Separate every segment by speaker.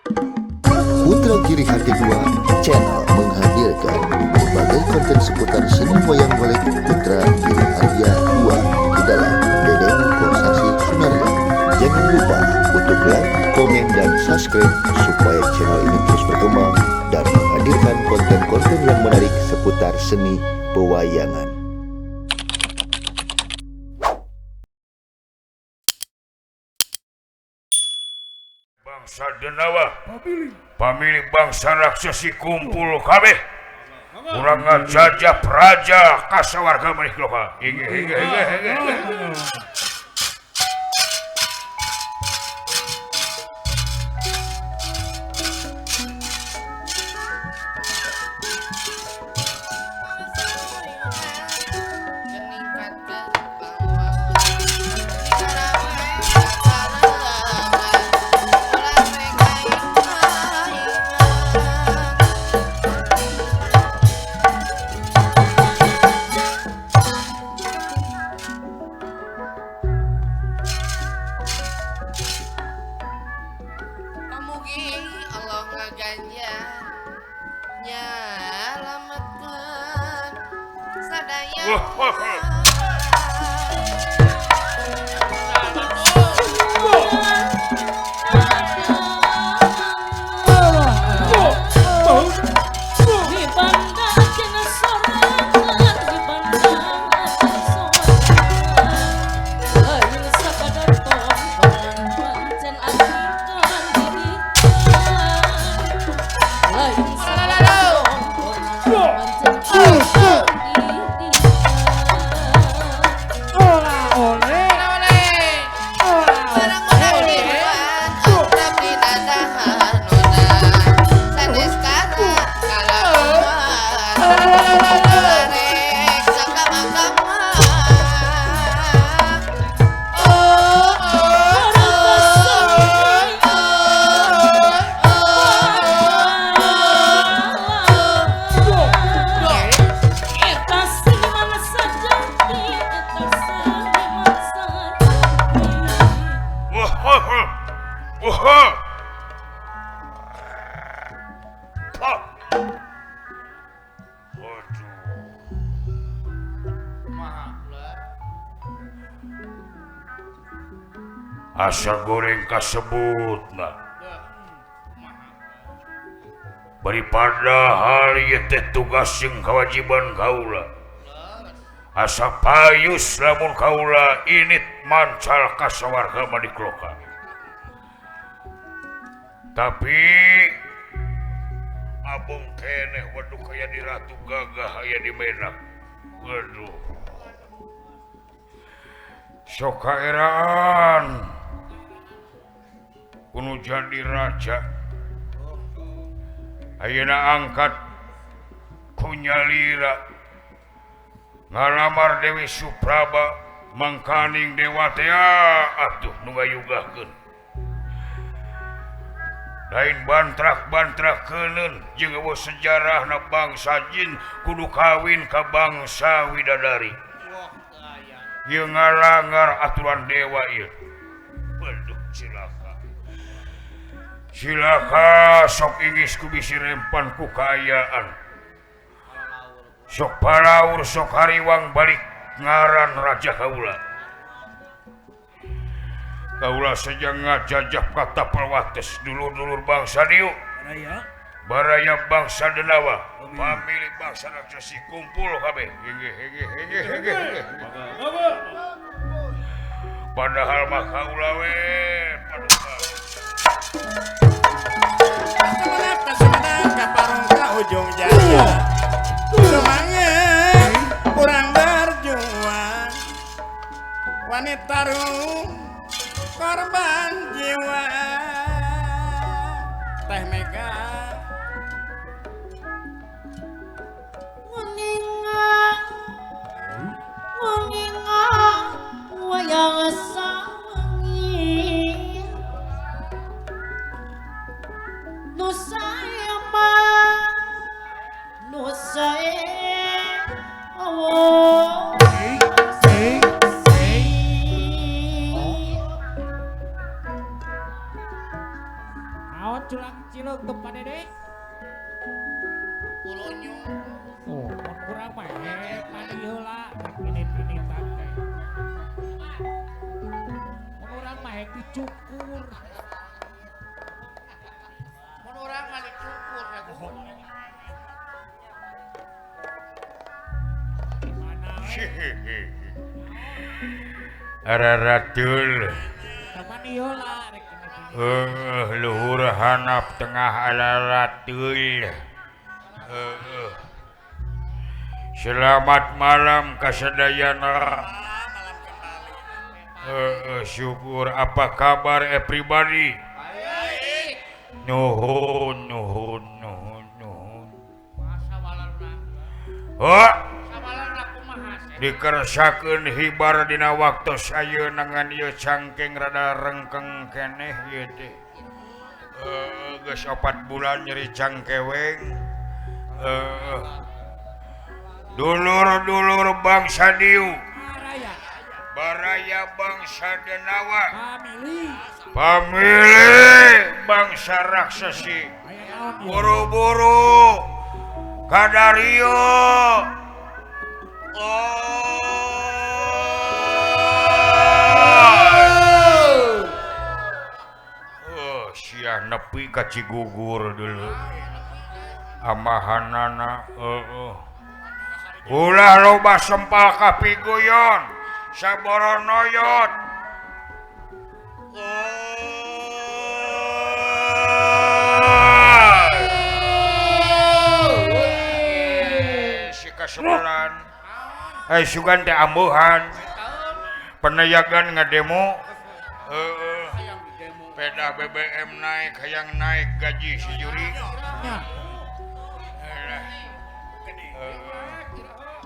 Speaker 1: Putra Giri Hati 2 channel menghadirkan berbagai konten seputar seni wayang golek Putra Giri Arya 2 di dalam Dedeng Kosasi Sunaria. Jangan lupa untuk like, komen, dan subscribe supaya channel ini terus berkembang dan menghadirkan konten-konten yang menarik seputar seni pewayangan.
Speaker 2: Bangsa Denawa, pamilih bangsa raksasi kumpul kabeh. Urang ngajajah praja kasawarga manik loka. Hingga.
Speaker 3: Allah ngaganja nyalametkeun sadaya Asal goreng kasebut nah daripada hal ieu teh tugas jeung kewajiban kaula asa payus lamun kaula init mancal kasawarga madikloka tapi abung keneh waduh kaya di Ratu Gagah aya di Menak waduh sok kaeraan kuno jadi raja ayeuna angkat kunyalira ngalamar Dewi Supraba mangkaning dewa teh atuh nu ngayugahkeun lain bantrak-bantrakeun jeung eueuh sejarahna bangsa jin kudu kawin ka bangsa widadari ieu ngalanggar aturan dewa ieu waduh Silaka sok ingis ku bisi rempan ku kaayaan sok palaur sok hariwang balik ngaran raja kaula saja ngajajah kata pelwates dulur-dulur bangsa diu baraya bangsa Denawa pamilih bangsa raksasi kumpul kabeh hege padahal mah kaula we paduka
Speaker 4: Semangat kaparong ka ujung jaya semangat kurang berjuang wanita rum korban jiwa Teh Mega
Speaker 5: nguningang wayang sangi nu saya mah nu saya oh
Speaker 6: Naon culang ciluk tuh Pak Dede?
Speaker 4: Ulunyu.
Speaker 6: Oh, mun kurang mah tadi heula ini tante. Mun urang mah dicukur.
Speaker 4: Mun urang mah dicukur aku.
Speaker 6: Mana
Speaker 3: Araratul.
Speaker 6: teman heula rek
Speaker 3: Luhur hanap tengah araratul. Selamat malam kasadayana.
Speaker 4: Malam kembali.
Speaker 3: Syukur, apa kabar everybody?
Speaker 4: Baik.
Speaker 3: Nuhun.
Speaker 4: Masa walarna.
Speaker 3: Oh,
Speaker 4: Sawalarna kumaha sih?
Speaker 3: dikersakeun hibar dina waktu saya nangan ieu cangking rada rengkeng keneh ieu teh. Geus 4 bulan nyeri cangkeweng. Dulur-dulur bangsa Diu,
Speaker 6: Raya
Speaker 3: baraya bangsa Denawa,
Speaker 6: family.
Speaker 3: pamilih bangsa raksasi,
Speaker 6: Aya naon ieu?
Speaker 3: buru-buru kadario. Siah nepi ka Cigugur dulu. Amahanana ulah loba sempal kapigoyon saboronoyot. Si kasebelan sugan teh ambuhan penayagan ngademo. Peda BBM naik, hayang naik gaji si juri.
Speaker 6: Nya.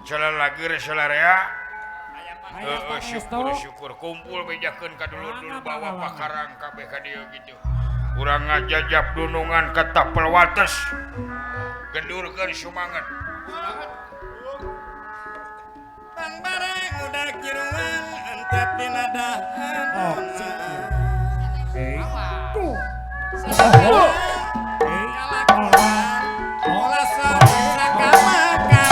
Speaker 3: Jalan lagi reselaria.
Speaker 6: Aya
Speaker 3: Syukur kumpul bejakeun ka dulur-dulur bawa pakarang kabeh ka dieu gitu. Urang ngajajab dunungan ka tapel wates. Gendurkeun sumanget.
Speaker 4: Bang bareng udah kiruan entep dina dahan.
Speaker 6: Oh, sikil. Tuh.
Speaker 4: Kalakuan olah sakama kana.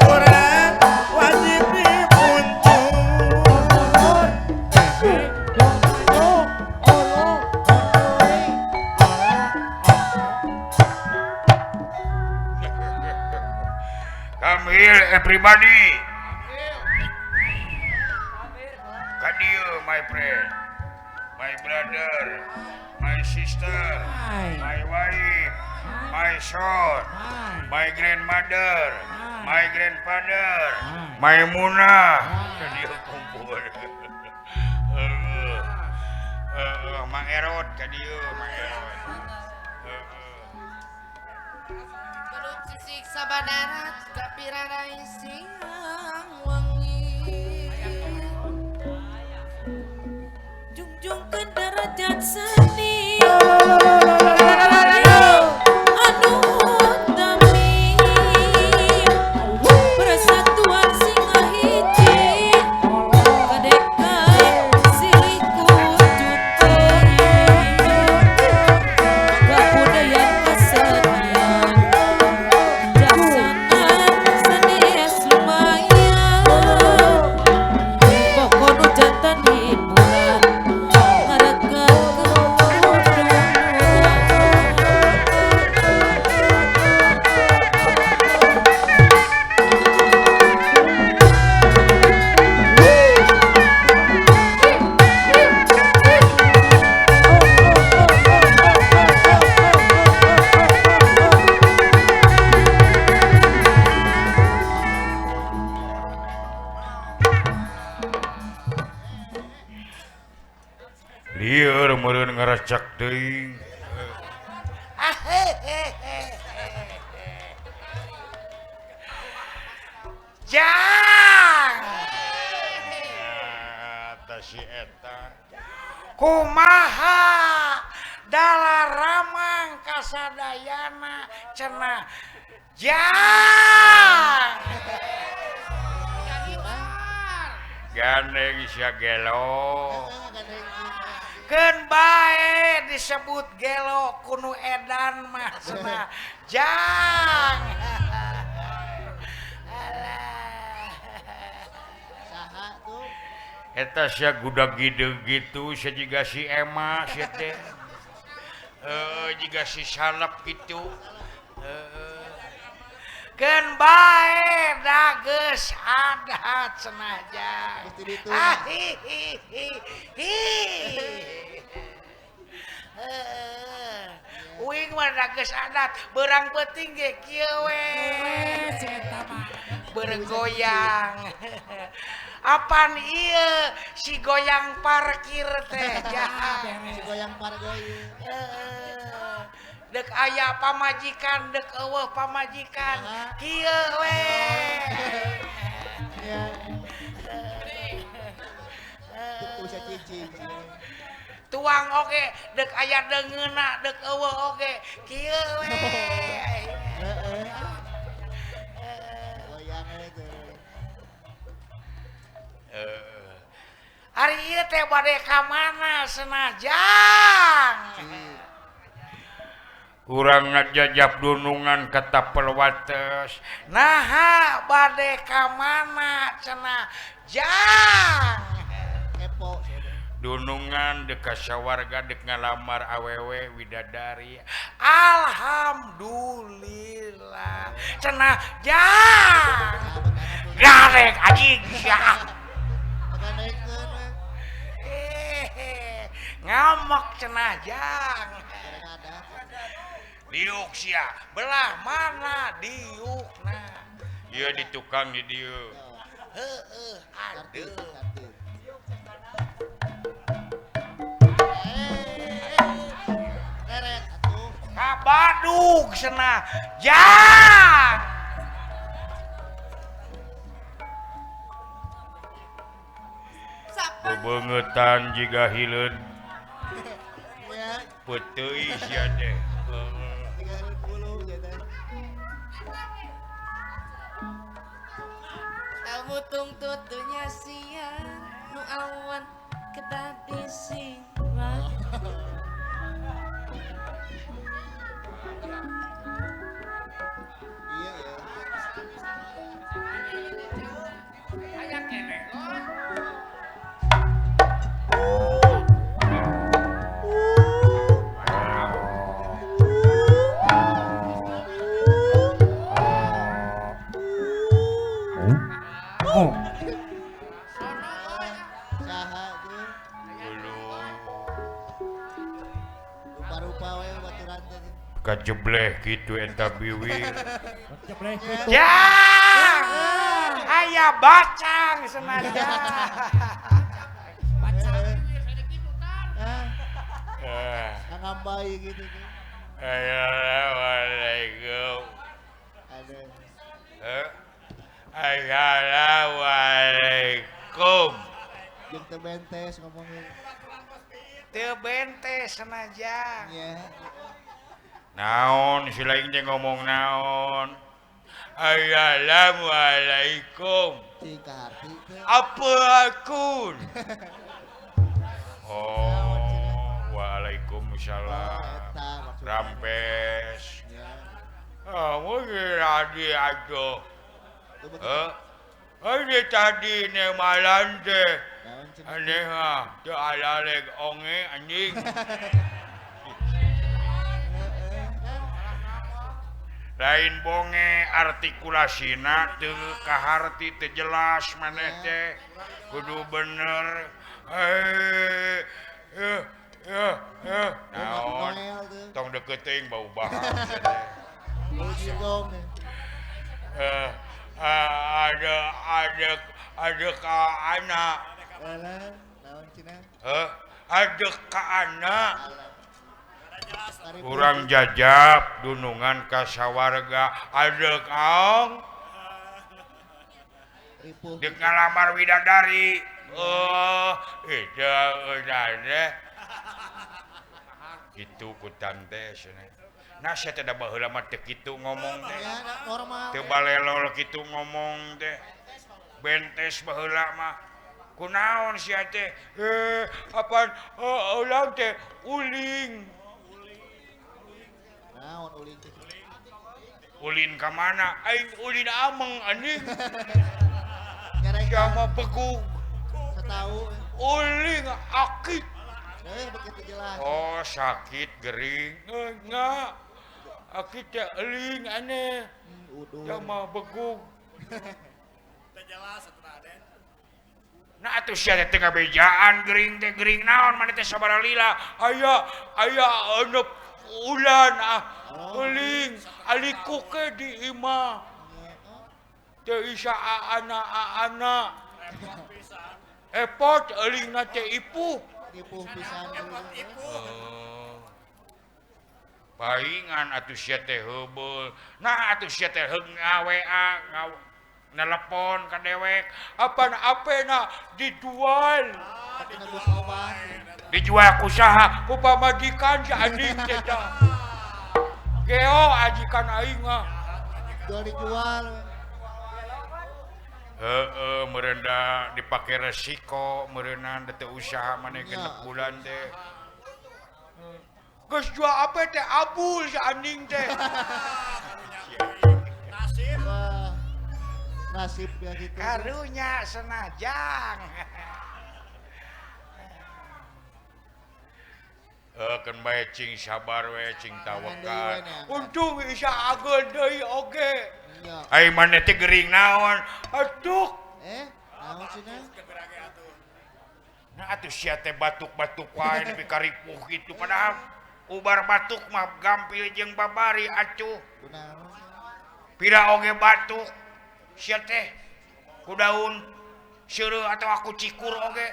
Speaker 4: Urang wajib dibuntut.
Speaker 3: Come here everybody. Kadieu my friend, my brother, my sister, my wife, my son, my grandmother, my grandfather, my Munah. Kadieu kumpul. Mang Erot kadieu, Mang Erot.
Speaker 5: Kelut sisik sabadarat kapirarai siang wangi jungjung ke derajat seni anu utami persatuan singa hiji kadekan silih kucut kebudayaan kesenian jaksanan sanes lumayan pokoknya jantan hiburan ngarekan kemudian
Speaker 3: lieur meureun ngarecek teuing.
Speaker 4: Jang
Speaker 3: Eta si eta.
Speaker 4: kumaha dalaramang kasadayana cenah Jang
Speaker 3: Gandeng sia gelo.
Speaker 4: keun bae disebut gelo kuno edan mah cenah Jang
Speaker 3: Eta sia gudag gideg gitu sia jiga si Emma sia teh. Jiga si salep gitu.
Speaker 4: keun bae da geus adat cenah Jang uing mah da geus adat beurang peuting ge kieu we bergoyang apaan iya si goyang parkir teh
Speaker 7: Si goyang pargoy.
Speaker 4: dek aya pamajikan dek eueuh pamajikan kieu we
Speaker 7: Iya. Usah cicing.
Speaker 4: tuang oge dek aya deungeuna dek eueuh oge kieu we
Speaker 7: Goyang itu.
Speaker 4: Ari ieu teh bade ka mana Senajang
Speaker 3: Urang ngajajab dunungan ka tapel wates.
Speaker 4: naha bade ka mana cenah Jang
Speaker 7: Kepo.
Speaker 3: Dunungan dek ka sawarga dek ngalamar awewe widadari.
Speaker 4: Alhamdulillah cenah Jang garek anjing sia ngamok cenah Jang diuk sia belah mana diukna
Speaker 3: Ieu di tukang di dieu.
Speaker 4: heueuh aduh
Speaker 7: Teret atuh.
Speaker 4: ka Badung cenah Jang
Speaker 3: Bebeungetan jiga hileun
Speaker 7: Ya,
Speaker 3: peuteui sia teh.
Speaker 7: 30 ya teh.
Speaker 5: Kamu tutunya siang nu awan kedah disirah
Speaker 7: Iya ya. Saha tuh. Rupa-rupa we baturan teh.
Speaker 3: Kajebleh kitu eta biwi.
Speaker 4: Jang aya bacang Senajang
Speaker 3: Ah,
Speaker 7: Ngambai gitu tuh.
Speaker 3: Assalamualaikum.
Speaker 7: Ada.
Speaker 3: Assalamualaikum.
Speaker 7: Jeung teu bentes ngomongin.
Speaker 4: teu bente Senajang
Speaker 7: Ya.
Speaker 3: Naon si lain teh ngomong naon? Assalamualaikum.
Speaker 7: Cing kaharti teh.
Speaker 3: Apa akun? Oh, waalaikumsalam.
Speaker 7: Eta maksudnya.
Speaker 3: Rampes.
Speaker 7: Ya.
Speaker 3: Mungkin tadi aduh.
Speaker 7: Tuh begitu.
Speaker 3: Ini tadi ne malam teh.
Speaker 7: Naon cenah.
Speaker 3: Aneh ha, teu alaleg onge anjing. Lain bonge artikulasina teu kaharti teu jelas maneh teh. Kudu bener. Naon?
Speaker 7: Noel tuh.
Speaker 3: Tong deket teuing bau bahar.
Speaker 7: Bau jigong.
Speaker 3: Ada ka anak.
Speaker 7: Naon cenah.
Speaker 3: adek ka anak
Speaker 7: Tarik
Speaker 3: kurang jajab dunungan ka sawarga adek aong
Speaker 7: ripuh.
Speaker 3: dek ngalamar widadari itu udah deh gitu kutan teh cenah nah saya tidak baheula mah teu kitu ngomong teh
Speaker 7: Ya, normal.
Speaker 3: teu balelol kitu ngomong teh bentes baheula mah kunaon sia teh apaan ulang teh uling
Speaker 7: Naon uling teh.
Speaker 3: ulin ka mana aing ulin ameng anjing
Speaker 7: Kerek
Speaker 3: sama beku
Speaker 7: setahu.
Speaker 3: uling akit
Speaker 7: Begitu jelas.
Speaker 3: oh sakit gering enggak akit teh eling aneh
Speaker 7: Udun.
Speaker 3: sama beku nah atuh sia teh ngabejaan gering teh gering naon mana teh sabaraha lila aya euneup ulan uling aliku ke di imah teu isa anak epot elingna teh ipuh
Speaker 7: Ripuh pisan dulu.
Speaker 3: paingan atuh sia teh heubeul nah atuh sia teh WA nelepon ka dewek apana dijual
Speaker 7: Tapi nebus obat.
Speaker 3: dijual ku saha ku pamajikan si anjing teh tah geo ajikan aing mah
Speaker 7: Jual dijual.
Speaker 3: merenda dipake resiko meureunan teu usaha maneh genep bulan teh geus jual apa teh abul si anjing teh
Speaker 7: Wah. Nasib ya gitu.
Speaker 4: karunya senajang
Speaker 3: kan bae cing sabar we cing tawakal
Speaker 7: Jangan deui we,
Speaker 3: untung bisa agel deui oge
Speaker 7: Iya.
Speaker 3: ai maneh teh gering naon aduh
Speaker 7: Naon cenah?
Speaker 3: nah atuh sia teh batuk-batuk wae nepi karipuh kitu padahal ubar batuk mah gampil jeung babari atuh
Speaker 7: Kunaon?
Speaker 3: pira oge batuk sia teh ku daun seureuh atau aku cikur oge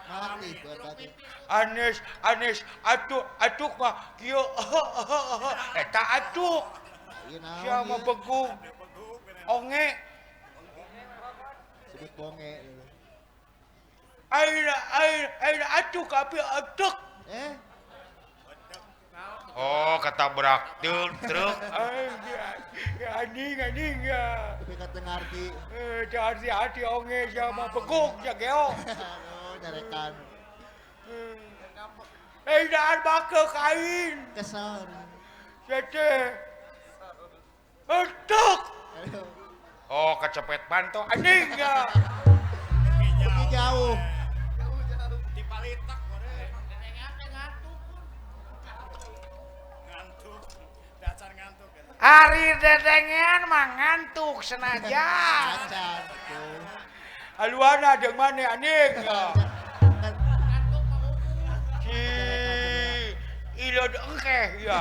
Speaker 7: Mati buat tadi.
Speaker 3: Anes atuh mah kieu eta atuh
Speaker 7: Ieu naon?
Speaker 3: sia mah
Speaker 7: ieu?
Speaker 3: begung onge
Speaker 7: Sebut bonge.
Speaker 3: aina atuh kapi atuk oh ketabrak truk anjing ya
Speaker 7: Tapi kata ngarti.
Speaker 3: hati onge sama beguk ya geo
Speaker 7: Aduh, nyarekan.
Speaker 3: daan bake kain
Speaker 7: Kesel.
Speaker 3: jadi atuk
Speaker 7: Aduh.
Speaker 3: oh kecepet panto anjing ya
Speaker 7: Pergi jauh.
Speaker 4: hari dedengan mah ngantuk senajang
Speaker 7: Acan. Tuh.
Speaker 3: aluana jeung maneh anjing ya
Speaker 7: Kan
Speaker 3: si ilod engkeh ya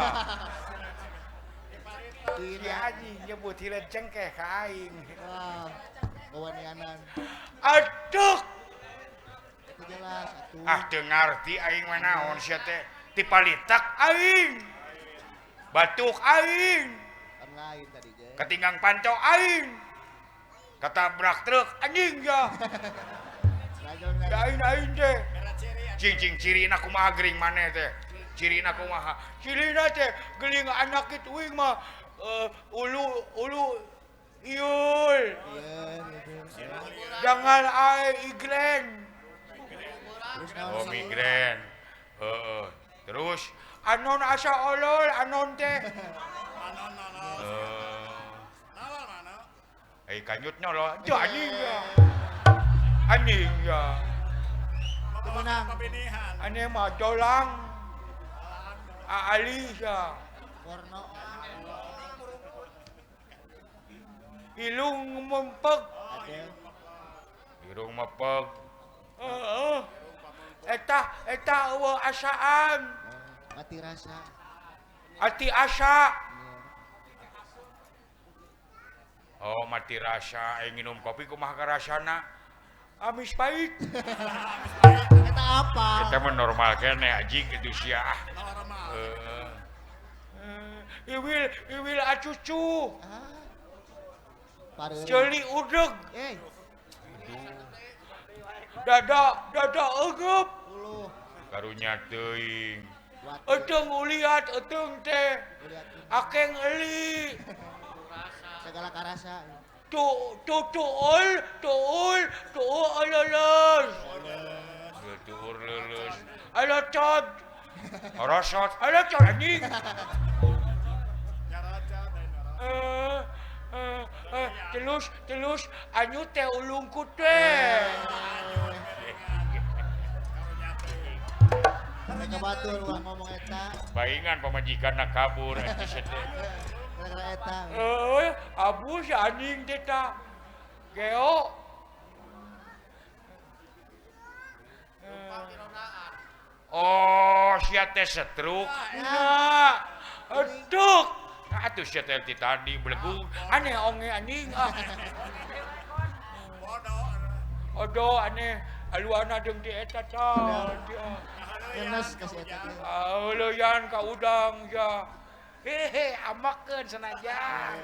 Speaker 3: si
Speaker 7: Dina.
Speaker 3: anjing nyebut hilad cengkeh ka aing
Speaker 7: Wah. Kewanianan.
Speaker 3: aduh
Speaker 7: Itu jelas. Atuh.
Speaker 3: teu ngarti aing mah naon sia teh tipalitak aing batuk aing
Speaker 7: Kan lain tadi je.
Speaker 3: ketinggang panco aing ketabrak truk anjing ya
Speaker 7: Lajon
Speaker 3: da aing teh cing cirina kumaha gering maneh teh cirina kumaha cirina teh geuling anak kitu uing mah ulu iul
Speaker 7: Iya, gitu.
Speaker 3: jangan igren
Speaker 7: Terus naon?
Speaker 3: oh migren terus anon asa olol anon teh kanyutnya loh itu anjing ya
Speaker 7: Temenang.
Speaker 3: aneh mah dolang Ali ya
Speaker 7: Warna.
Speaker 3: ilung mempeg
Speaker 7: Ada.
Speaker 3: irung mempeg eta eueuh asaan
Speaker 7: Mati rasa.
Speaker 3: ati asa
Speaker 7: Iya.
Speaker 3: oh mati rasa aing nginum kopi kumaha ka rasana amis pahit
Speaker 7: Eta apa?
Speaker 3: Kita mah normal kene anjing itu sia.
Speaker 4: Iwil acucu.
Speaker 7: Pareureuh.
Speaker 4: Jeli udeg. Dada eugeup.
Speaker 7: Uluh.
Speaker 3: Karunya teuing.
Speaker 4: Eteung uliat eteung teh. Akeng eli.
Speaker 7: Segala karasa.
Speaker 4: Tuul aleles.
Speaker 3: Tuur leuleus.
Speaker 4: Alacot.
Speaker 3: Orosot.
Speaker 4: Alacot anjing. Telus anyu teh ulungku teh.
Speaker 7: Mereka batur ulah ngomong eta.
Speaker 3: Baingan pamajikanna kabur atuh sedih.
Speaker 7: Gara-gara eta.
Speaker 4: Abu si anjing teh ta. Geo.
Speaker 3: Oh, sia teh setruk.
Speaker 4: Nah, eduk.
Speaker 3: Atuh sia teh ti tadi belegung.
Speaker 4: Aneh onge anjing ah. Odo aneh aluana jeung di eta can.
Speaker 7: Ngenes kasih eta teh.
Speaker 4: Leuyan ka udang ya. Hehe, amakeun sanajan.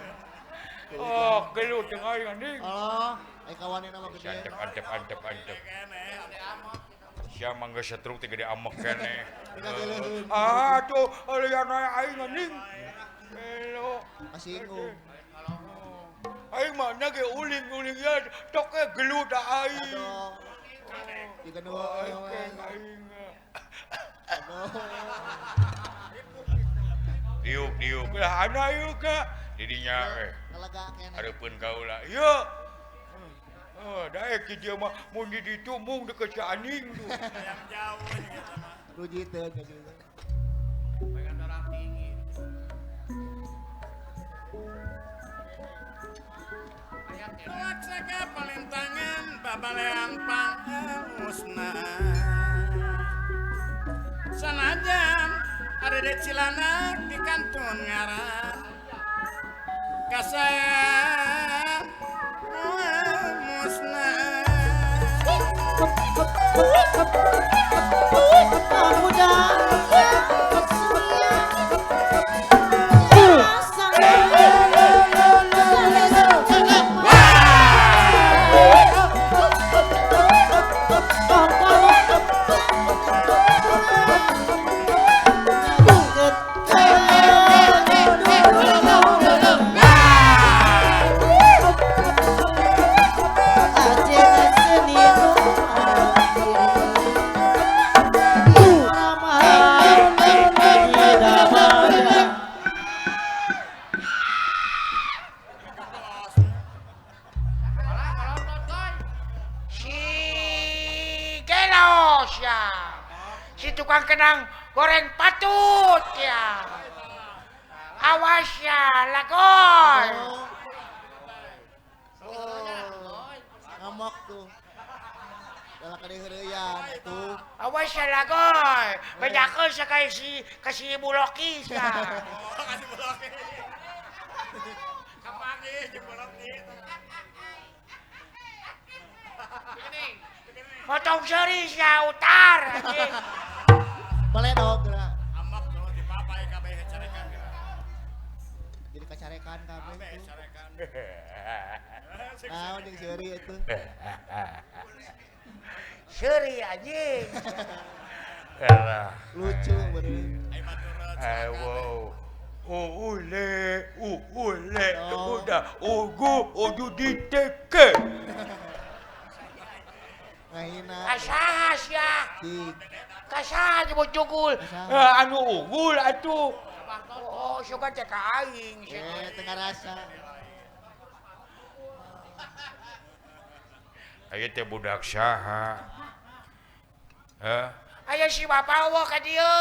Speaker 4: Oh, gelut jeung aing anjing.
Speaker 7: Allah, kawannya nama gede.
Speaker 3: Antep. Sia mangga setruk teh gede amek keneh.
Speaker 4: Tuh, leuyan aing anjing. Elo.
Speaker 7: Masinggung.
Speaker 4: Aing mah ge uling ya, tok gelut aing.
Speaker 7: Aduh. Kita dua
Speaker 4: Aing.
Speaker 3: Diuk.
Speaker 4: Lah ana ieu ka.
Speaker 3: Didinya
Speaker 7: Ngelega kene.
Speaker 3: hareupeun kaula.
Speaker 4: Ieu. Daek kieu mah mun di ditu mung deket si anjing tuh.
Speaker 7: Rujiteun ka situ.
Speaker 8: Laksaka palintangan babalean pangusna sanajan ada di Cilandak di kantun ngaran kasayang musna
Speaker 4: Si tukang kenang goreng patut ya. Awas ya, lagoy.
Speaker 7: Ngamok tuh. Dalam kadeheureyan tuh.
Speaker 4: Awas ya, lagoy. Bedakeun sakali si Buloki ya.
Speaker 8: kasih buloki kapagi jeung buloki
Speaker 4: Motong seris ya, utar. anjing.
Speaker 7: Boleh dong geura.
Speaker 8: amak dulu di papai kabeh carekan
Speaker 7: Jadi kacarekan kabeh
Speaker 8: kabeh
Speaker 7: tuh.
Speaker 8: carekan
Speaker 7: Naon jeung seuri itu.
Speaker 4: Seuri anjing.
Speaker 3: Elah.
Speaker 7: Lucu bener.
Speaker 8: ai maturut
Speaker 3: Wow.
Speaker 4: Ule,
Speaker 7: Oh.
Speaker 4: udah, udu diteke.
Speaker 7: Ngahina.
Speaker 4: Kasahas ya.
Speaker 7: Cik.
Speaker 4: Kasah aja mau cukul.
Speaker 7: Kasaha?
Speaker 4: Anu unggul atuh. Oh, suka cek aing.
Speaker 7: Tengah rasa.
Speaker 3: Aya teh budak saha?
Speaker 4: Aya si bapak wo ka dieu.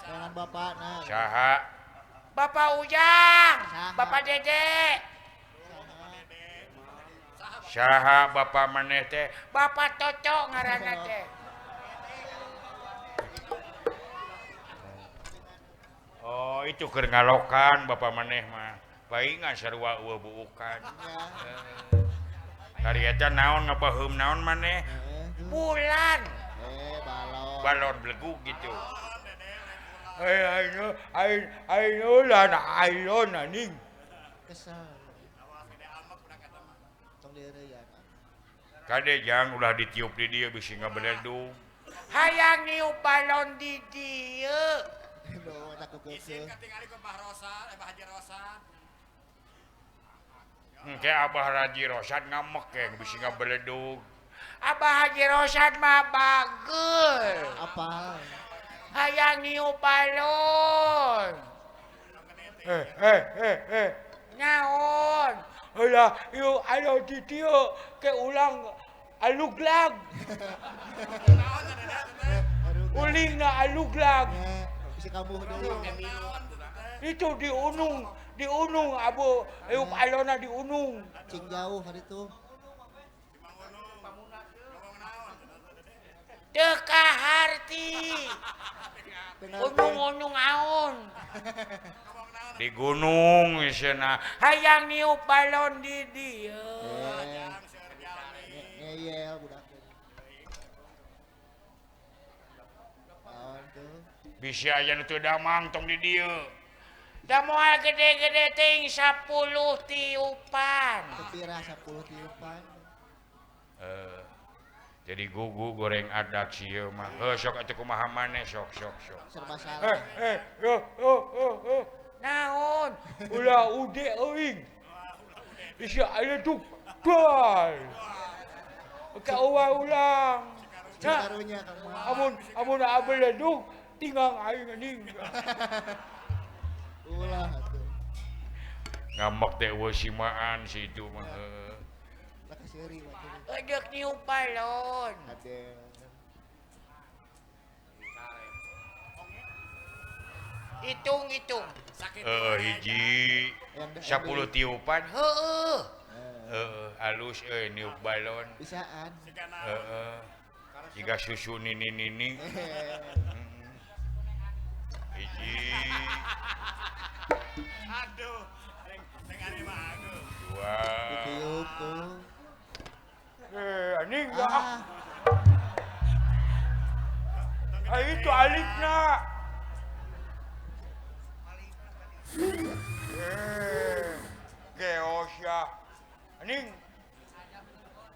Speaker 7: Jangan bapak nah.
Speaker 3: Saha?
Speaker 4: Bapak Ujang,
Speaker 7: Saha?
Speaker 4: Bapak Dede,
Speaker 3: Saha bapak maneh teh?
Speaker 4: Bapak Toto ngaranna teh.
Speaker 3: Oh, itu keur ngalokan bapak maneh mah. Baingan sarua eueuh buukan.
Speaker 7: Ya.
Speaker 3: Tari eta naon ngabaheum naon maneh?
Speaker 7: Tuh.
Speaker 3: bulan.
Speaker 7: Balon.
Speaker 3: Balon belegu gitu.
Speaker 4: Ayo lah na ayon anjing.
Speaker 7: Kesal. Tong dieureuyaan.
Speaker 2: Kade jang ulah ditiup di dia bisi ngabeledung.
Speaker 3: Hayang niup balon di dieu.
Speaker 7: Aduh, takut
Speaker 8: Isin
Speaker 7: kesel.
Speaker 8: ketinggali ke Mbah Rosa, Mbah Haji Rosa.
Speaker 2: Kayak Abah Raji Rosad ngamek kayak bisi ngabeledung.
Speaker 3: Abah Haji Rosad mah bagel.
Speaker 7: Apa?
Speaker 3: Hayang niup balon. Nyaon.
Speaker 4: Heula ieu aya di dieu ke ulang aluglag. Uling na aluglag.
Speaker 7: Bisa kambuh deui.
Speaker 4: Itu di unung abu iup alona di unung.
Speaker 7: Cing jauh hari itu.
Speaker 3: Teka harti. Unung-unung aon.
Speaker 2: Di gunung isena.
Speaker 3: Hayang niup balon di dieu.
Speaker 7: Ngeyel budak. Naon tuh?
Speaker 2: Bisi aya nu teu damang tong di dieu.
Speaker 3: Da moal gede-gede ting 10 tiupan.
Speaker 7: Kepira 10 tiupan.
Speaker 2: Jadi gugu goreng adak sieu mah. Sok atuh kumaha maneh sok.
Speaker 7: Serba salah.
Speaker 3: Naon?
Speaker 4: Ulah ude euing. Isi aya duk bal. Ka ulang.
Speaker 7: Cing karunya Kang Mah.
Speaker 4: Amun abeledug tinggang aing anjing.
Speaker 7: Ulah atuh.
Speaker 2: Ngamek teh eueuh simaan si itu mah.
Speaker 7: Lah seuri waktu itu.
Speaker 3: Edek niup balon.
Speaker 7: Ada.
Speaker 3: Hitung.
Speaker 8: Sakit.
Speaker 2: Hiji 10 tiupan.
Speaker 3: Heueuh.
Speaker 2: Halus niup balon.
Speaker 7: Bisaan.
Speaker 2: Jika susu nini. Hiji.
Speaker 8: Aduh. Dengan ini mah aduh.
Speaker 2: Dua.
Speaker 7: Tiup tuh.
Speaker 4: Anjing
Speaker 7: Ah,
Speaker 4: itu alikna. Geos ya. Anjing.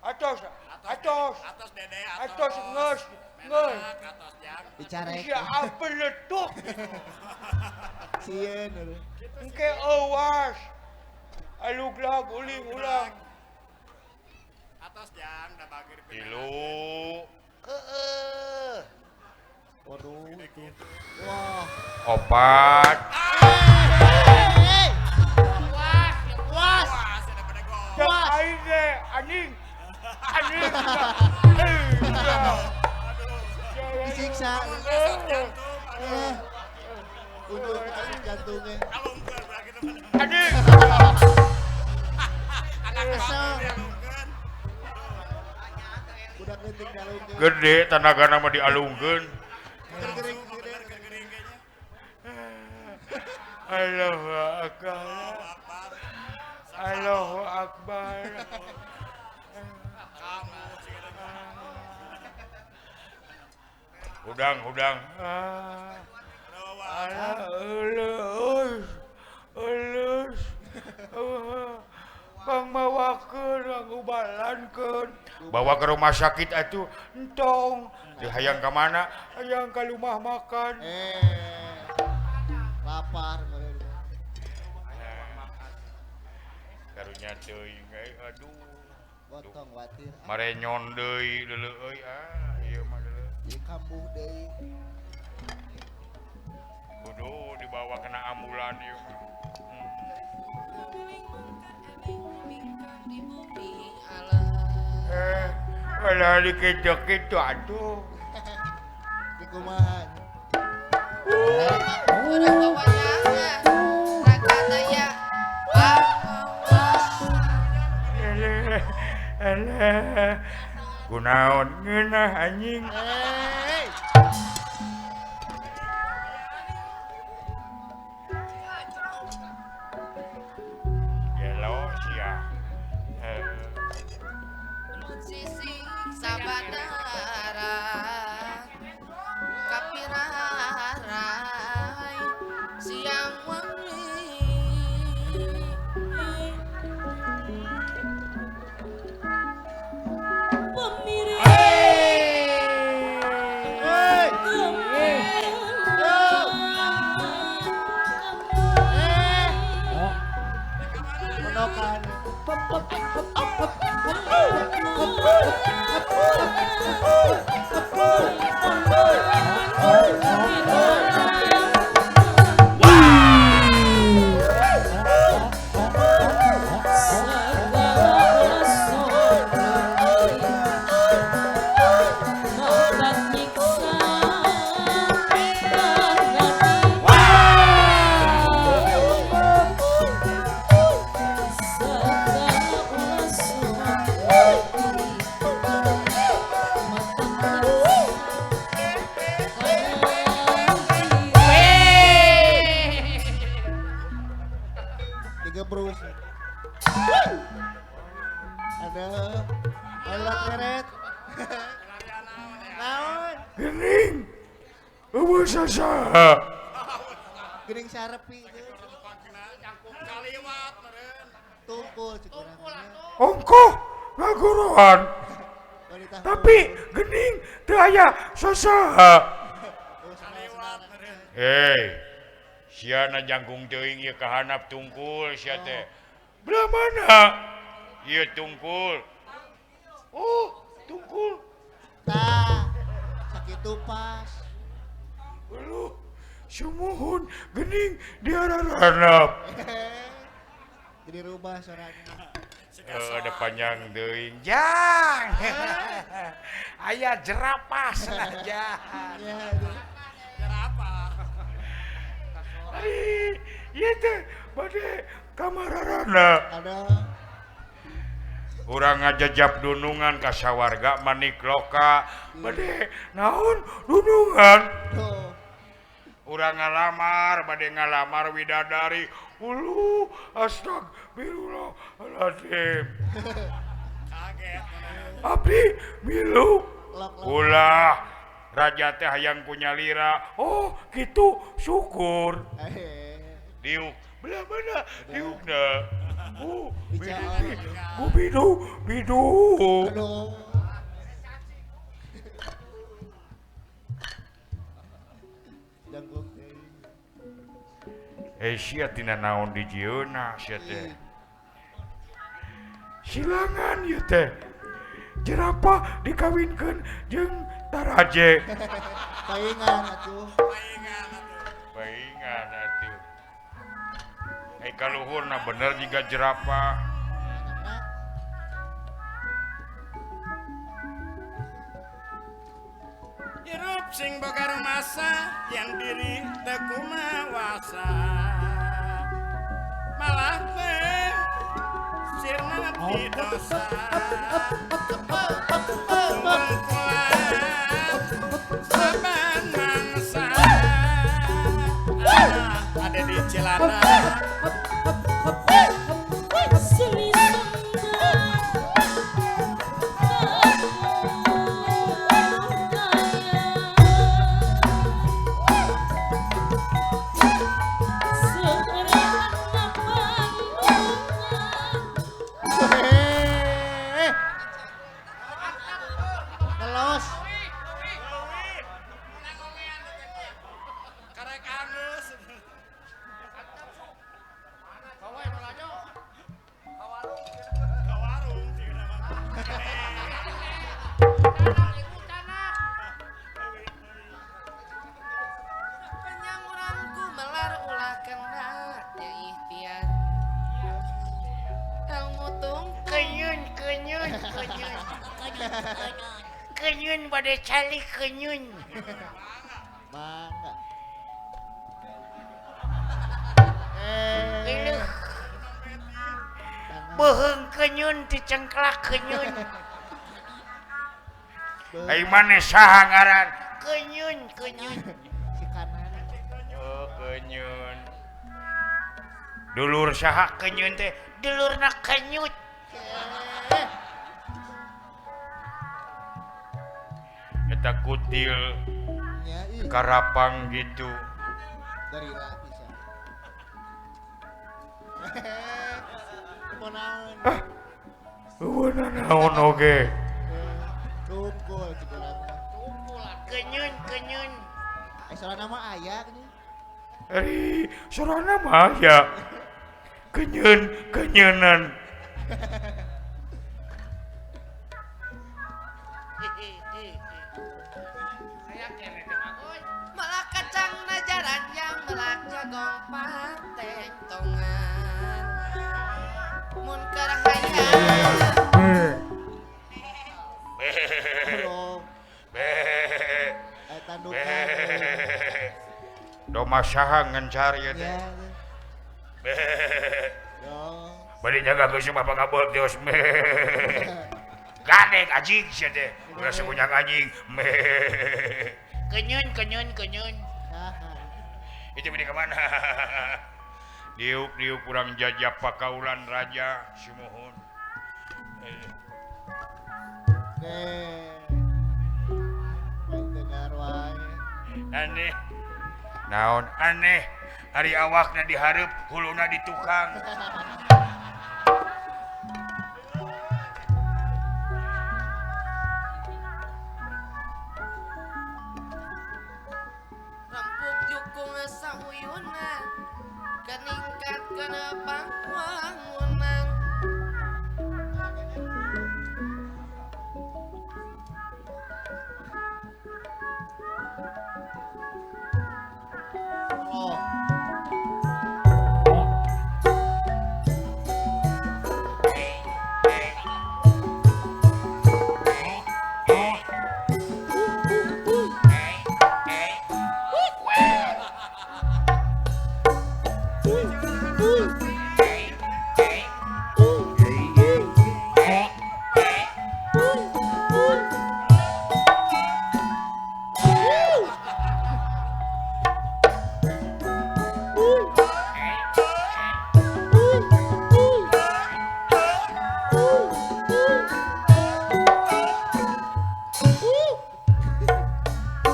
Speaker 4: Atos.
Speaker 8: Atos dede
Speaker 4: Atos ngeus.
Speaker 8: Atos jang.
Speaker 7: dicarek.
Speaker 4: Isi apa letuk.
Speaker 7: Sieun.
Speaker 4: Engke awas. Aluglag uling ulang.
Speaker 8: Atos jang da bagir
Speaker 2: Tilu.
Speaker 3: Heueuh.
Speaker 7: Waduh itu. Wah.
Speaker 2: Opat.
Speaker 7: Was.
Speaker 4: Jangan aing ge anjing. Anjing.
Speaker 7: Disiksa. Untuk jantungnya.
Speaker 4: Anjing.
Speaker 7: Kesel. Budak leutik dalungkeun.
Speaker 2: Gede tenaga nama dialungkeun.
Speaker 7: Gering.
Speaker 4: Allahu Akbar. Allahu Akbar.
Speaker 2: Udang.
Speaker 4: Elus. Pangmawakeun ngubalankeun.
Speaker 2: Bawa ke rumah sakit atuh.
Speaker 4: Entong.
Speaker 2: Dihayang ka mana?
Speaker 4: Hayang ka rumah makan.
Speaker 7: Lapar meureun.
Speaker 2: Karunya teuing aduh.
Speaker 7: Gotong watir.
Speaker 2: Marenyon deui leuleuh euy ieu mah leuleuh.
Speaker 7: Di kambuh deui.
Speaker 2: Kudu dibawa kena ambulan ieu mah.
Speaker 5: Bintang di bumi alam.
Speaker 4: Walah dikejek itu atuh.
Speaker 7: Di kumahan.
Speaker 5: Udah pewayangan. Rakataya.
Speaker 4: Alah. Kunaon ngeunah anjing.
Speaker 2: Gelo sia.
Speaker 5: Sisi sabada
Speaker 7: Bruce. Aduh. Alat meret. Naon?
Speaker 3: Gening. Eueuh sasaha.
Speaker 7: Gering sarepi itu.
Speaker 8: Nyangkung kaliwat meren.
Speaker 7: Tungkul cik urang.
Speaker 3: Ongkoh ngaguruan.
Speaker 7: Wanita.
Speaker 3: Tapi gening teu aya sasaha.
Speaker 8: Kaliwat meren.
Speaker 2: Hei, siana jangkung teuing ieu kahanap tungkul sia teh.
Speaker 3: Belah mana?
Speaker 2: Ieu tungkul.
Speaker 3: Oh, tungkul.
Speaker 7: Tah. Sakitu pas.
Speaker 3: Lu sumuhun gening diararanap.
Speaker 7: Jadi rubah suaranya.
Speaker 2: Ada panjang teuing.
Speaker 3: Jang. Aya jerapah saja.
Speaker 7: Ya,
Speaker 8: Jerapah.
Speaker 3: Ari, ieu teh bade kamararana.
Speaker 7: ada.
Speaker 2: Urang ngajajab dunungan ka sawarga manik loka.
Speaker 3: Bade naon dunungan?
Speaker 7: Tuh.
Speaker 2: Urang bade ngalamar widadari.
Speaker 3: Ulu astagfirullahaladzim.
Speaker 8: Kaget meren.
Speaker 3: Abdi milu.
Speaker 7: Lok.
Speaker 2: Ulah raja teh hayang punya lira.
Speaker 3: Oh, gitu. Syukur.
Speaker 2: Diuk.
Speaker 3: Belah mana? Diukna.
Speaker 7: Bicara.
Speaker 3: Bidu.
Speaker 7: Aduh. Jangkung teh.
Speaker 2: Sia tina naon di jieuna sia teh.
Speaker 3: Silangan ieu teh. Jerapah dikawinkeun jeung taraje.
Speaker 7: Paingan atuh.
Speaker 8: Paingan atuh.
Speaker 2: Paingan atuh. Kaluhurna bener jiga jerapah.
Speaker 8: Hirup sing boga rumasa yang diri teu kumawasa. Malah teh sirna di dosa. Tungkulan saban mangsa. Ada di celana.
Speaker 7: Kelos.
Speaker 8: Karek anus. Ka warung sih
Speaker 5: Panjang urangku melar ulah kena ya ikhtiar. Ilmu tungtung
Speaker 4: Kenyun pada cali kenyun.
Speaker 7: Mangga.
Speaker 4: Iluh. Beuheung kenyun dicengklak kenyun.
Speaker 2: Ai maneh saha ngaran?
Speaker 4: Kenyun.
Speaker 7: Si kanan.
Speaker 2: Oh, kenyun.
Speaker 3: Dulur saha
Speaker 4: Kenyun teh dulurna kenyut.
Speaker 2: Eta kutil
Speaker 7: Ya, ih.
Speaker 2: karapang gitu.
Speaker 7: Dari lah bisa. Keponaun.
Speaker 3: Eueuna naon oge.
Speaker 7: Tungkul cik urang.
Speaker 4: Kenyun.
Speaker 7: Soalnya nama ayah ini.
Speaker 3: Ari sorana mah ya. Kenyeunan.
Speaker 5: malah kacang najaran yang melak jagong pateng tongan. Mun kerahayaan
Speaker 7: Belum. Tandukan.
Speaker 2: Doma saha ngencar ya teh.
Speaker 7: Ya. Yo.
Speaker 2: Bade jaga geus mah pangabot Dios me. Gadek anjing sia teh. Ulah sebanyak anjing.
Speaker 4: Kenyun.
Speaker 7: Haha.
Speaker 2: Itu bini ke mana? diuk kurang jajah pakaulan raja simuhun.
Speaker 7: Dengar wae.
Speaker 2: Aneh. Naon aneh? Hari awakna dihareup, huluna di tukang.
Speaker 5: Rempuk jukung sauyuna keningkatkeun pangwangunan.
Speaker 7: Oh,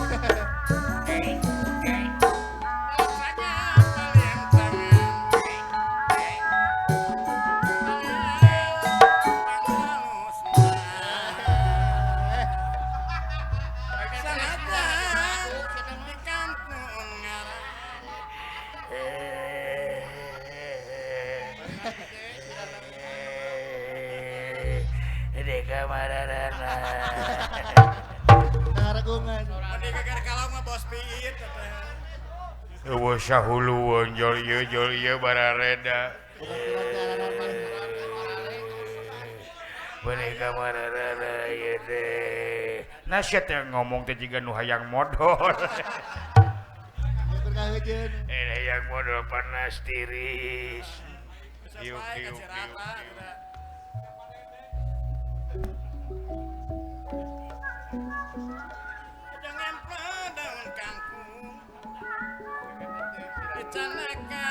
Speaker 8: Rasanya kalian tangan pangalus sanajan di kampung ngarang
Speaker 2: Deka mararana.
Speaker 7: ngaragungan.
Speaker 8: mending geger kalau mah bos piit
Speaker 2: Eueuh sahulueun jol ieu barareda.
Speaker 7: Bukan jalanan mah.
Speaker 2: Boneka mararana ieu teh. Nah sia teh ngomong teh jiga nu hayang modal.
Speaker 7: Ya berkahejeun.
Speaker 2: Hayang modal panas tiris. Yuk.
Speaker 8: jangan daun kangkung dicanaka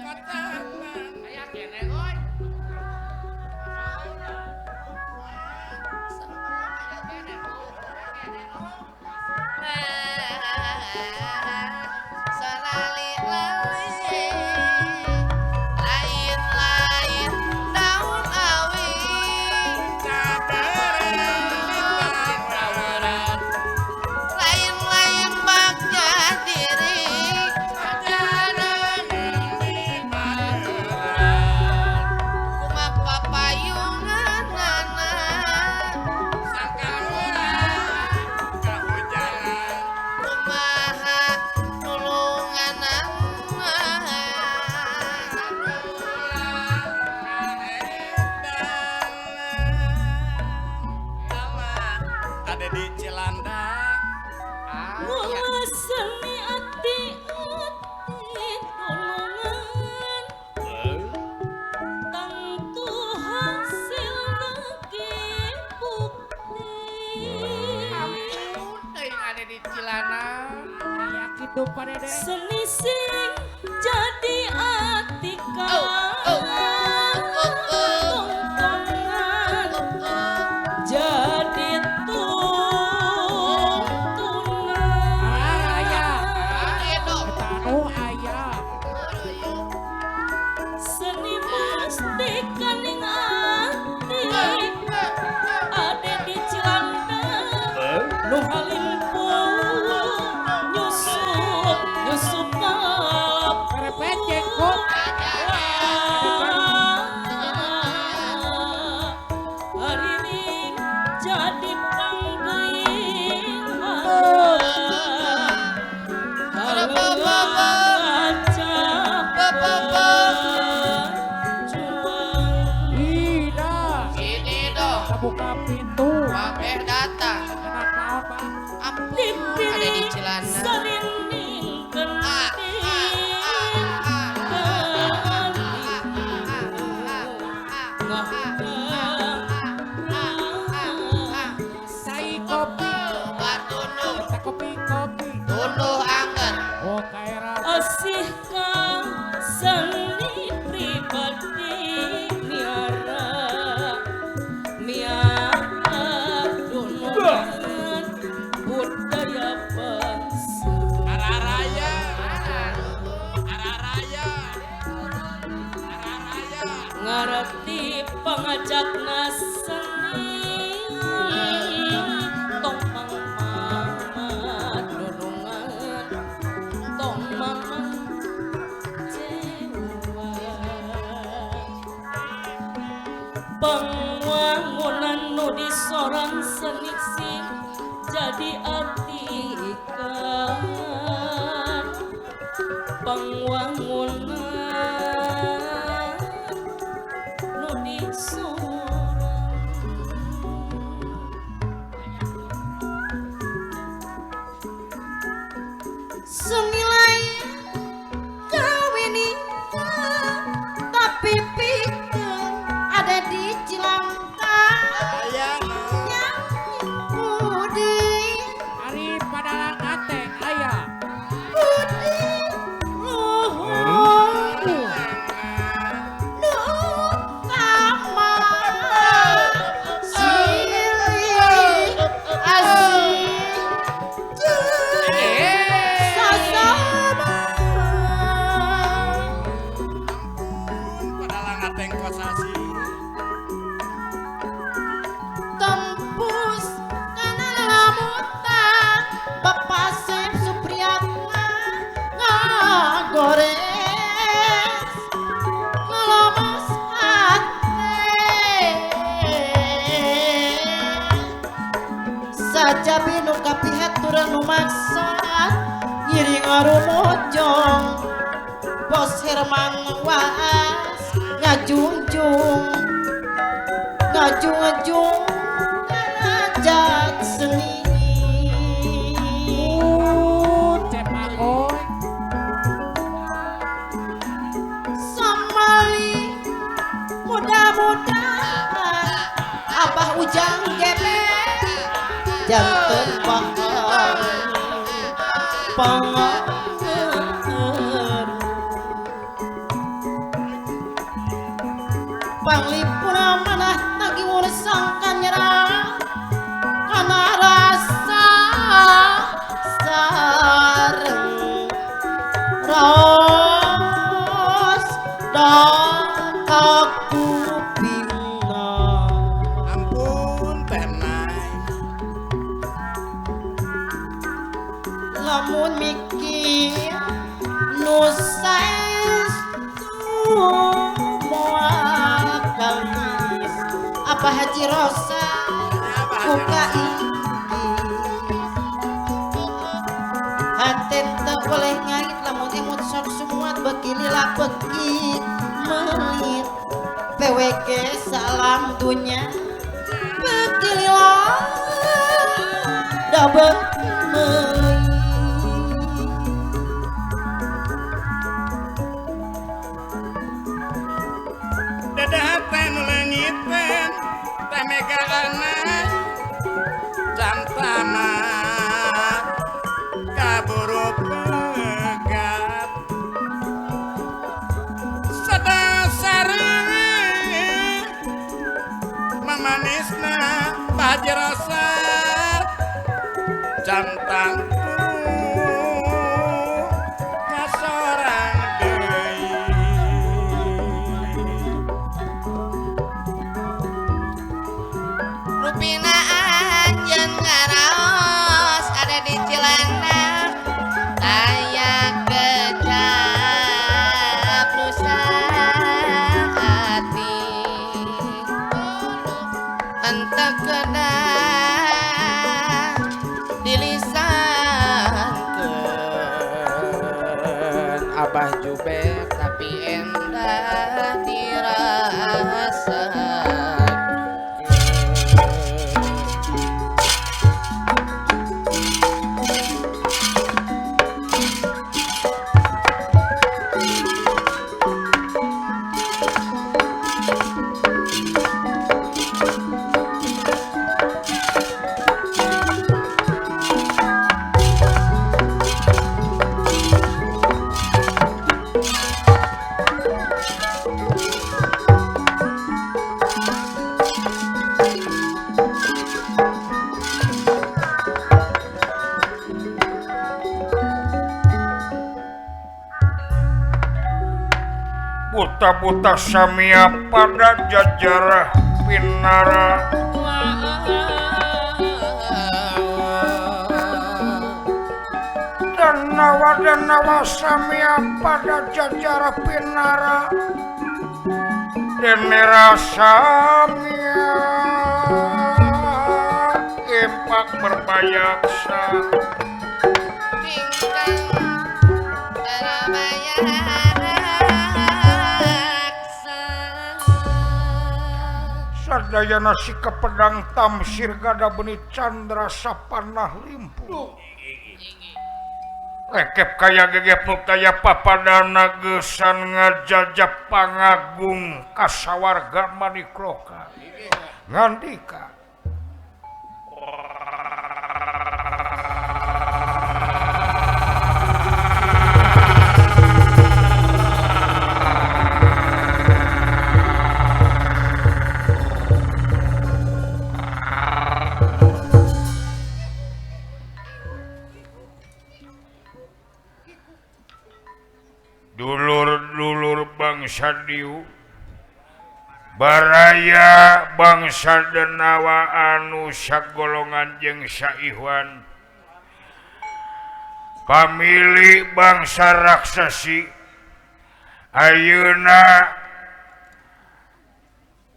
Speaker 8: kotaman
Speaker 5: Salali-lali lain-lain daun awi tawaran lain-lain bagja diri kumaha papayungan kumaha nulunganan
Speaker 8: ada di Cilandak
Speaker 9: Seni ati-ati tulungan tentu hasil nagi bukti
Speaker 4: ada di Cilana.
Speaker 6: Kayak gitu pada deh.
Speaker 9: seni sing jadi atika tongkongan jadi tuntunan
Speaker 6: Ayah.
Speaker 5: Edo
Speaker 6: Tanu ayah.
Speaker 9: seni mesti kaning ati ade di Cilandak nu halimpuh nyusup kalap
Speaker 6: Kerepet jengkok.
Speaker 9: hari ini jadi panggung
Speaker 6: Ida.
Speaker 5: ini dong
Speaker 6: Buka pintu.
Speaker 5: Babeh datang
Speaker 6: Enak naon, Bang?
Speaker 5: ampun ada di Cilana
Speaker 6: Sai kopi.
Speaker 5: Batunung
Speaker 6: Kita kopi.
Speaker 5: tunduh angen
Speaker 6: Oh, kayak
Speaker 9: asih kang di soran senisih jadi atikan pangwangunan nu di soran senilai kawini tapi pikir ada di Cilangka Budi
Speaker 6: Ari padalang ateng aya.
Speaker 9: Budi Nukama Siri Asik Sasama
Speaker 8: padalang ateng kosasi
Speaker 9: tembus kana lamutan Bapak Sep Supriyatna ngagores ngelemes hati saja binu kapihat turun nu maksa ngiring ngarumujung Bos Herman Waas ngajunjung ngajung-ngajung rajat seni
Speaker 6: Cepakoy.
Speaker 9: samali mudah-mudahan abah ujang gebek janten bahar panganger panglipuna manah nagi ursangkan nyerah kana rasa sareng raos dan kakupingna
Speaker 8: ampun teh nay
Speaker 9: lamun mikir nu saestu moal kalis apa Haji Rosa buka haten teu boleh ngait lamun emut sok sumuat beki lila beki melit PWG salam dunya beki lila da beki melit
Speaker 8: dadah teh nu leungiteun teh mega anak jantana kaburu pegat sadasar mamanisna Haji Rosa jantangku kasorang deui
Speaker 5: Rupina anjeun ngaraos ada di Cilandak layak kecap nusa hati henteu kedah dilisankeun Abah Jubek tapi endah dirasakeun.
Speaker 2: buta-buta samia pada jajar pinara dan nawa samia pada jajar pinara denera samia
Speaker 3: Pak berbayaksa
Speaker 5: tingkang terbayaksa
Speaker 3: sadayana sika pedang tamsir gada benih candra sapanah limpu rekep kaya gegep nu kaya papadana gesan ngajajab pangagung kasawarga manikloka ngandika dulur-dulur bangsa diu baraya bangsa denawa anu sagolongan jeung saihwan pamili bangsa raksasi ayeuna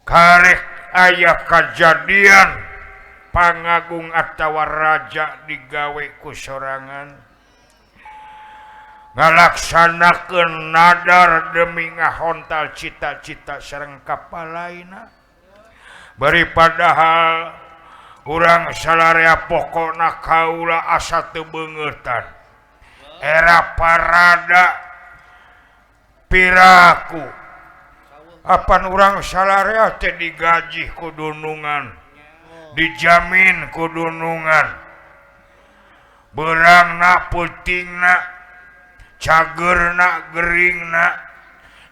Speaker 3: karek aya kajadian pangagung atawa raja digawe ku sorangan ngalaksanakeun nadar demi ngahontal cita-cita sareng kapalaina bari padahal urang salarea pokona kaula asa teu beungetan era parada piraku apan urang salarea teh digaji ku dunungan dijamin ku dunungan beurangna peutingna cagerna geringna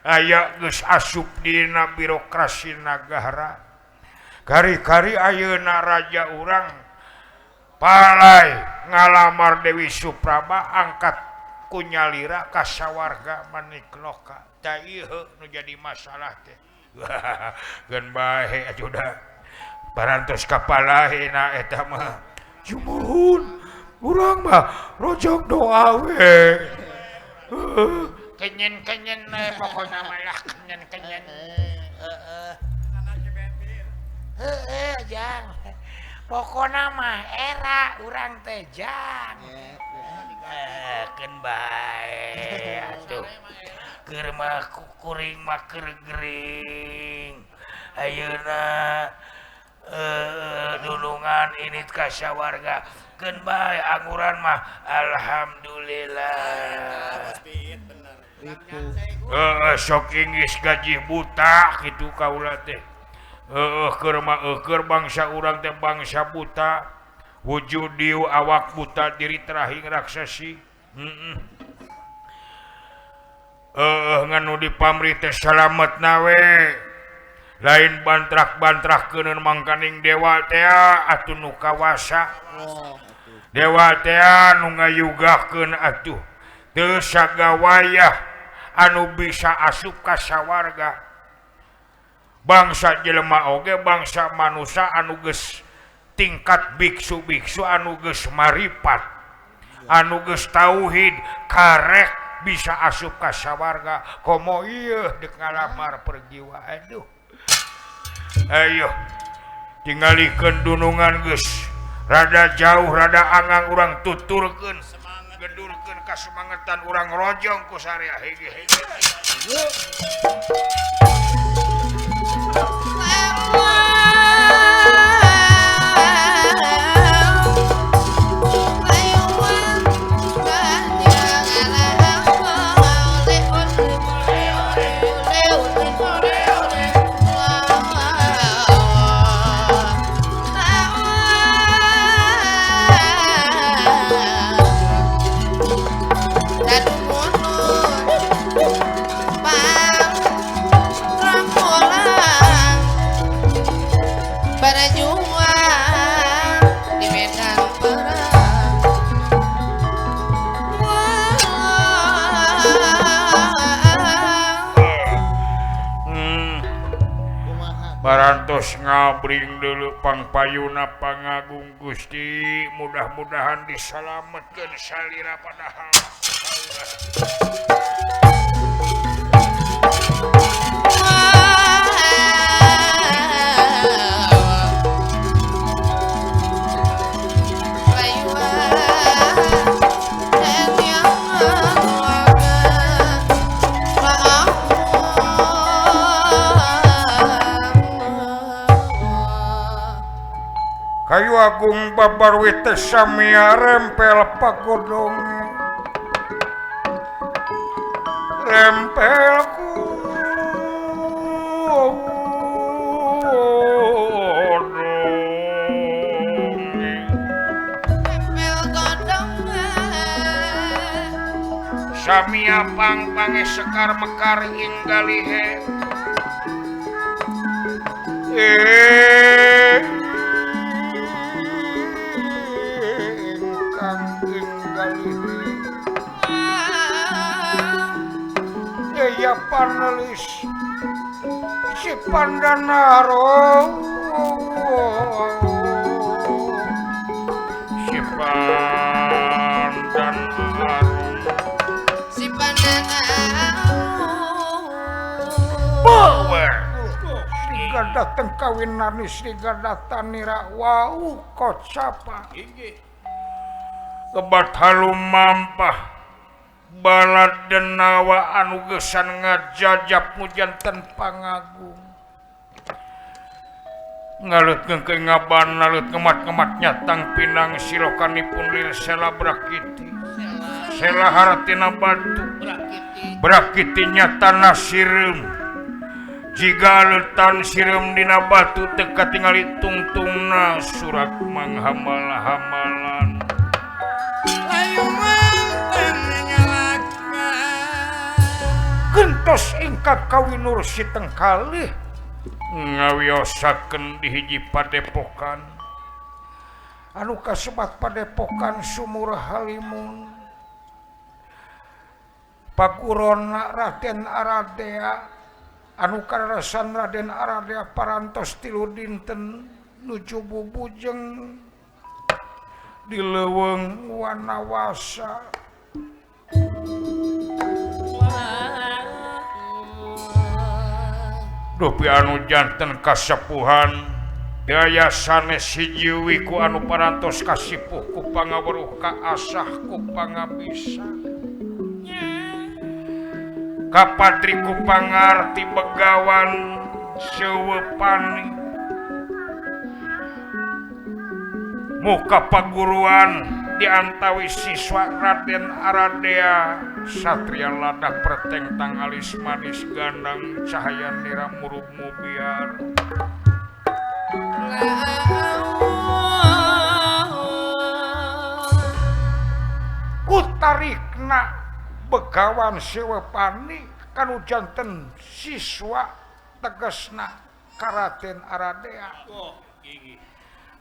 Speaker 3: aya geus asup dina birokrasi nagara kari-kari ayeuna raja urang palai ngalamar Dewi Supraba angkat kunyalira ka sawarga manikloka da ieu nu jadi masalah teh geun bae atuda parantos kapalaina eta mah jumuhun urang mah rojong doa we
Speaker 2: kenyen pokoknya malah kenyen jang pokoknya mah era urang teh jang ken bae atuh keur mah kuring mah keur gering ayeuna dulungan ini ka sawarga keun bae anguran mah alhamdulillah sok inggis gaji buta kitu kaula teh keur mah keur bangsa urang teh bangsa buta wujud diu awak buta diri terahing raksasi nganu di pamrih teh salametna we lain bantrak-bantrak keun mangkaning dewa teh atuh nu kawasa dewa teh nu ngayugakeun atuh teu sagawayah anu bisa asup ka sawarga bangsa jelema oge bangsa manusia anu geus tingkat biksu-biksu anu geus maripat anu geus tauhid karek bisa asup ka sawarga komo ieu deuk ngalamar pergiwa aduh ayo tingalikeun dunungan geus rada jauh rada angang urang tuturkeun gedurkeun kasemangetan urang rojong ku sarea hege-hege parantos ngabring dulu pangpayuna pangagung Gusti mudah-mudahan disalametkeun salira padahal Kayu agung babarwi teh samia rempel pagodonge rempelku
Speaker 5: Rempel godong
Speaker 2: samia pang-pange sekar mekar inggalihe ingkang inggalihe ya panelis si Pandanaro si Pandanaro
Speaker 5: si Pandanaro
Speaker 2: power Sriga dateng kawinani Sriga datanira wau kocapa kebat halum mampah balad denawa anu gesan ngajajab mujanten pangagung ngalut ngengke ngaban nalut ngemat-ngemat nyatang pinang silokanipun lir sela brakiti sela haratina batu brakiti nyatana sireum jiga letan sireum dina batu teka tingali tungtungna surat manghamal-hamalan
Speaker 8: layu manten
Speaker 2: gentos ingkang kawinur si tengkalih ngawiosaken di hiji padepokan anu kasebat padepokan sumur halimun pakurona Raden Aradea anu karasan Raden Aradea parantos tilu dinten nuju bubujeng di leuweung Wanawasa Dupi anu janten kasepuhan daya sanes hiji wiku anu parantos kasipuh ku pangaweruh kaasah ku pangabisa kapatri ku pangarti begawan sewepani muka paguruan diantawi siswa Raden Aradea satria ladak pertengtang alis manis gandang cahaya nira murup mubiar kutarikna begawan sewepani kanu janten siswa tegesna Raden Aradea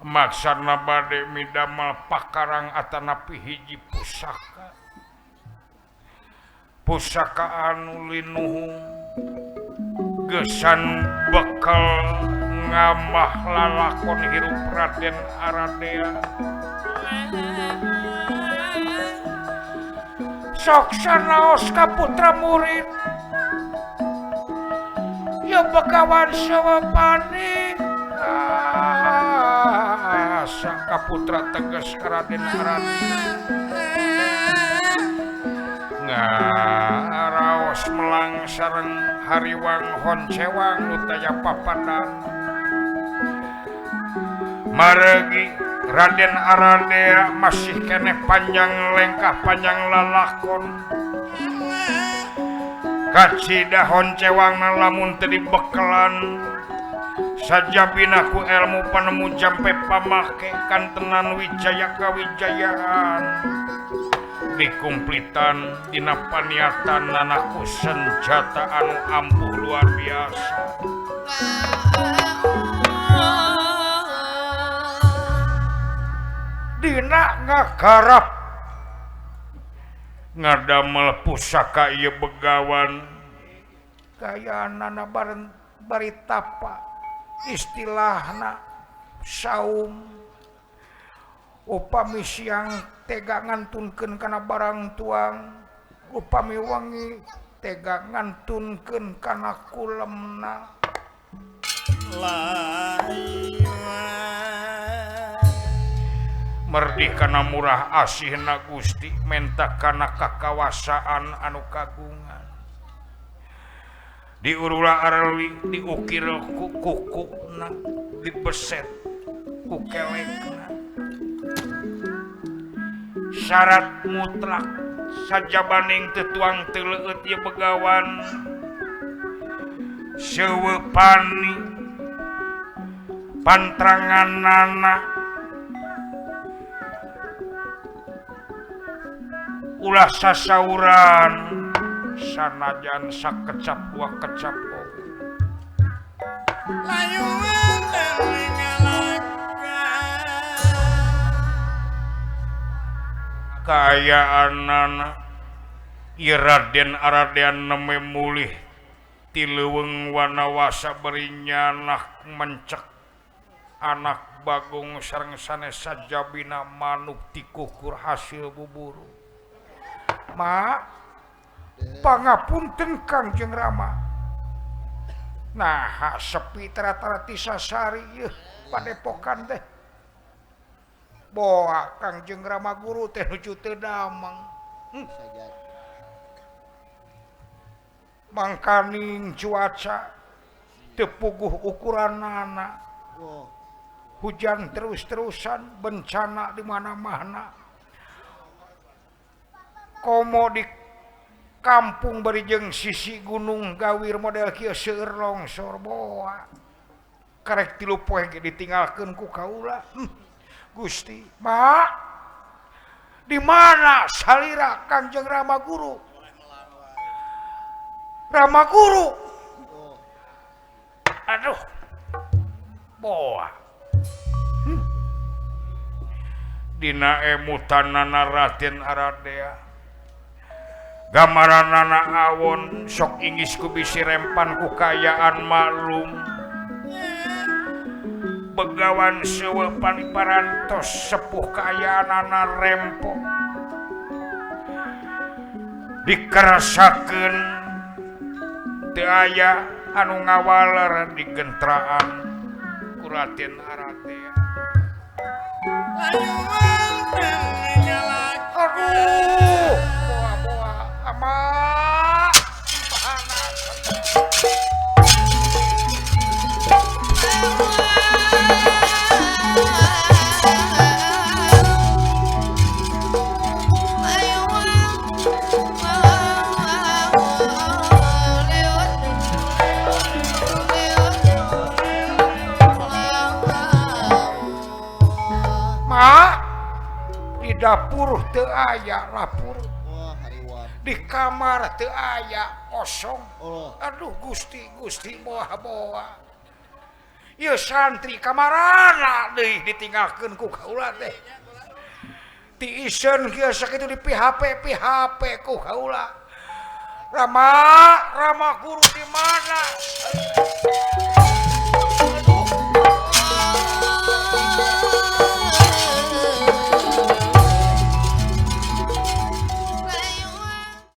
Speaker 2: maksana bade midamel pakarang atanapi hiji pusaka anu linuhung gesan bekal ngamah lalakon hirup Raden Aradea sok sanaos ka putra murid ya begawan sewepani saka putra teges Raden Aradea ngaraos melang sareng hariwang honcewang nutaya papadan maregi Raden Aradea masih keneh panjang lengkah panjang lalakon kacida honcewangna lamun teu dibekelan sajabina ku ilmu panemu jampe pamake kantenan wijaya kawijayaan dikumplitan dina paniatan nanaku senjata anu ampuh luar biasa dina ngagarap ngadamel pusaka ieu begawan kayanana bari tapa istilahna saum upami siang tega ngantunkeun kana barang tuang upami wengi tega ngantunkeun kana kulemna merdi kana murah asihna Gusti menta kana kakawasaan anu kagungan diurula arali diukir kukukna dibeset ku kelekna syarat mutlak sajabaning teu tuang teu leueut ieu begawan seueuh pani pantranganana ulah sasauran sanajan sakecap dua kecap
Speaker 8: layungan
Speaker 2: kaayaan ieu Raden Aradean neme mulih ti leuweung wanawasa berinya anak mencek anak Bagong sareng sanes sajabina manuk ti kukur hasil buburu ma pangapunten Kangjeng Rama nah sepi tara-tara ti sasari ieu padepokan teh boa Kangjeng Rama Guru teh nuju teu damang mangkaning cuaca teu puguh ukuranana hujan terus-terusan bencana di mana-mana komo di kampung berijeng sisi gunung gawir model kieu seueur longsor boa karek 3 poe ge ditinggalkeun ku kaula Gusti ma di mana salira Kangjeng Rama Guru aduh boa dina emutanana Raden Aradea gamaranana awon sok ingis ku bisi rempan ku kayaan maklum begawan seueuh paniparantos sepuh kayaanana rempo dikerasakeun teu aya anu ngawaler di gentraan ku Raden Aradea aduh boa amat panas di dapur teu aya lapur di kamar teu aya kosong aduh Gusti boa ieu santri kamarana deui ditinggalkeun ku kaula teh ti iseun kieu sakitu di PHP ku kaula Rama Guru di mana